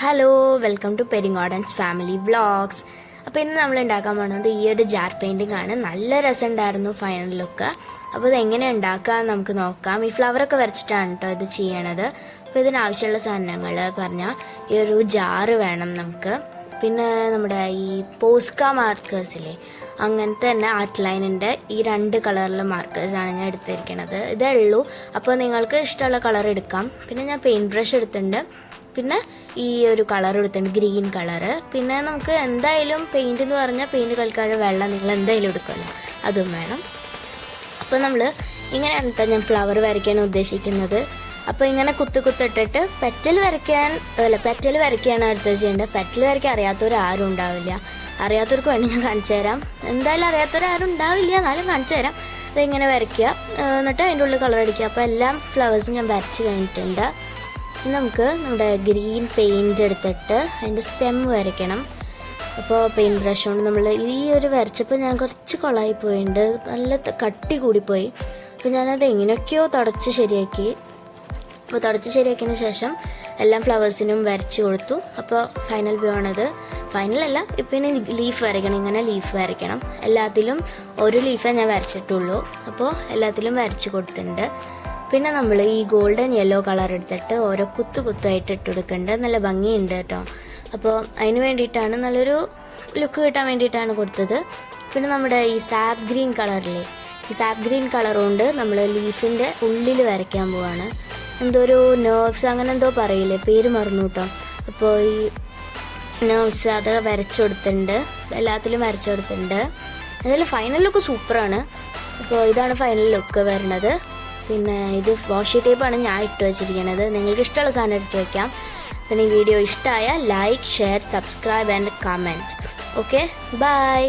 Hello, welcome to പെരിങ്ങോടൻസ് family vlogs. അപ്പോൾ ഇന്ന് നമ്മൾ ഉണ്ടാക്കാൻ പോകുന്നത് ഈ ഒരു ജാർ പെയിൻറ്റിംഗ് ആണ്. നല്ല രസമുണ്ടായിരുന്നു ഫൈനൽ ലുക്ക്. അപ്പോൾ ഇതെങ്ങനെ ഉണ്ടാക്കാമെന്ന് നമുക്ക് നോക്കാം. ഈ ഫ്ലവറൊക്കെ വരച്ചിട്ടാണ് കേട്ടോ ഇത് ചെയ്യണത്. അപ്പോൾ ഇതിനാവശ്യമുള്ള സാധനങ്ങൾ പറഞ്ഞാൽ ഈ ഒരു ജാറ് വേണം നമുക്ക്. പിന്നെ നമ്മുടെ ഈ പോസ്ക മാർക്കേഴ്സില്ലേ, അങ്ങനത്തെ തന്നെ ആർട്ട് ലൈനിൻ്റെ ഈ 2 കളറിലെ മാർക്കേഴ്സാണ് ഞാൻ എടുത്തിരിക്കുന്നത്. ഇതേ ഉള്ളൂ. അപ്പോൾ നിങ്ങൾക്ക് ഇഷ്ടമുള്ള കളർ എടുക്കാം. പിന്നെ ഞാൻ പെയിൻറ്റ് ബ്രഷ് എടുത്തിട്ടുണ്ട്. പിന്നെ ഈ ഒരു കളർ എടുത്തിട്ടുണ്ട്, ഗ്രീൻ കളറ്. പിന്നെ നമുക്ക് എന്തായാലും പെയിൻറ്റ് എന്ന് പറഞ്ഞാൽ പെയിൻറ്റ് കളിക്കാതെ വെള്ളം നിങ്ങൾ എന്തായാലും എടുക്കുമല്ലോ, അതും വേണം. അപ്പോൾ നമ്മൾ ഇങ്ങനെയാണ് കേട്ടോ ഞാൻ ഫ്ലവർ വരയ്ക്കാൻ ഉദ്ദേശിക്കുന്നത്. അപ്പോൾ ഇങ്ങനെ കുത്തിട്ടിട്ട് പെറ്റൽ വരയ്ക്കാണ് അടുത്തത് ചെയ്യേണ്ടത്. പെറ്റൽ വരയ്ക്കാൻ അറിയാത്തവരാരും ഉണ്ടാവില്ല. അറിയാത്തവർക്ക് വേണ്ടി ഞാൻ കാണിച്ചു തരാം. എന്തായാലും അറിയാത്തവരാരും ഉണ്ടാവില്ല, എന്നാലും കാണിച്ചു തരാം. ഇതിങ്ങനെ വരയ്ക്കുക, എന്നിട്ട് അതിൻ്റെ ഉള്ളിൽ കളർ അടിക്കുക. അപ്പോൾ എല്ലാം ഫ്ലവേഴ്സും ഞാൻ വരച്ച് കഴിഞ്ഞിട്ടുണ്ട്. നമുക്ക് നമ്മുടെ ഗ്രീൻ പെയിൻറ്റ് എടുത്തിട്ട് അതിൻ്റെ സ്റ്റെം വരയ്ക്കണം. അപ്പോൾ പെയിൻറ്റ് ബ്രഷ് കൊണ്ട് നമ്മൾ ഈ ഒരു വരച്ചപ്പോൾ ഞാൻ കുറച്ച് കൊളായി പോയിട്ടുണ്ട്, നല്ല കട്ടി കൂടിപ്പോയി. അപ്പോൾ ഞാനത് എങ്ങനെയൊക്കെയോ തുടച്ച് ശരിയാക്കി. അപ്പോൾ തുടച്ച് ശരിയാക്കിയതിന് ശേഷം എല്ലാ ഫ്ലവേഴ്സിനും വരച്ച് കൊടുത്തു. അപ്പോൾ ഫൈനൽ വ്യൂ ആണത്. ഫൈനലല്ല, ഇപ്പം ഇനി ലീഫ് വരയ്ക്കണം. ഇങ്ങനെ ലീഫ് വരയ്ക്കണം. എല്ലാത്തിലും ഒരു ലീഫേ ഞാൻ വരച്ചിട്ടുള്ളൂ. അപ്പോൾ എല്ലാത്തിലും വരച്ച് കൊടുത്തിട്ടുണ്ട്. പിന്നെ നമ്മൾ ഈ ഗോൾഡൻ യെല്ലോ കളർ എടുത്തിട്ട് ഓരോ കുത്തായിട്ട് ഇട്ട് കൊടുക്കേണ്ടത്. നല്ല ഭംഗിയുണ്ട് കേട്ടോ. അപ്പോൾ അതിന് വേണ്ടിയിട്ടാണ്, നല്ലൊരു ലുക്ക് കിട്ടാൻ വേണ്ടിയിട്ടാണ് കൊടുത്തത്. പിന്നെ നമ്മുടെ ഈ സാപ്പ് ഗ്രീൻ കളറില്ലേ, ഈ സാപ്പ് ഗ്രീൻ കളർ കൊണ്ട് നമ്മൾ ലീഫിൻ്റെ ഉള്ളിൽ വരയ്ക്കാൻ പോവാണ്. എന്തോ ഒരു നെർവ്സ് അങ്ങനെ എന്തോ പറയില്ലേ, പേര് മറന്നു കേട്ടോ. അപ്പോൾ ഈ നെർവ്സ് അത് വരച്ചു കൊടുത്തിട്ടുണ്ട്, എല്ലാത്തിലും വരച്ചു കൊടുത്തിട്ടുണ്ട്. അതിൽ ഫൈനൽ ലുക്ക് സൂപ്പറാണ്. അപ്പോൾ ഇതാണ് ഫൈനൽ ലുക്ക് വരുന്നത്. പിന്നെ ഇത് വാഷി ടേപ്പാണ് ഞാൻ ഇട്ട് വെച്ചിരിക്കുന്നത്. നിങ്ങൾക്ക് ഇഷ്ടമുള്ള സാധനം ഇട്ട് വയ്ക്കാം. പിന്നെ ഈ വീഡിയോ ഇഷ്ടമായ like, share, subscribe and comment. Okay, by.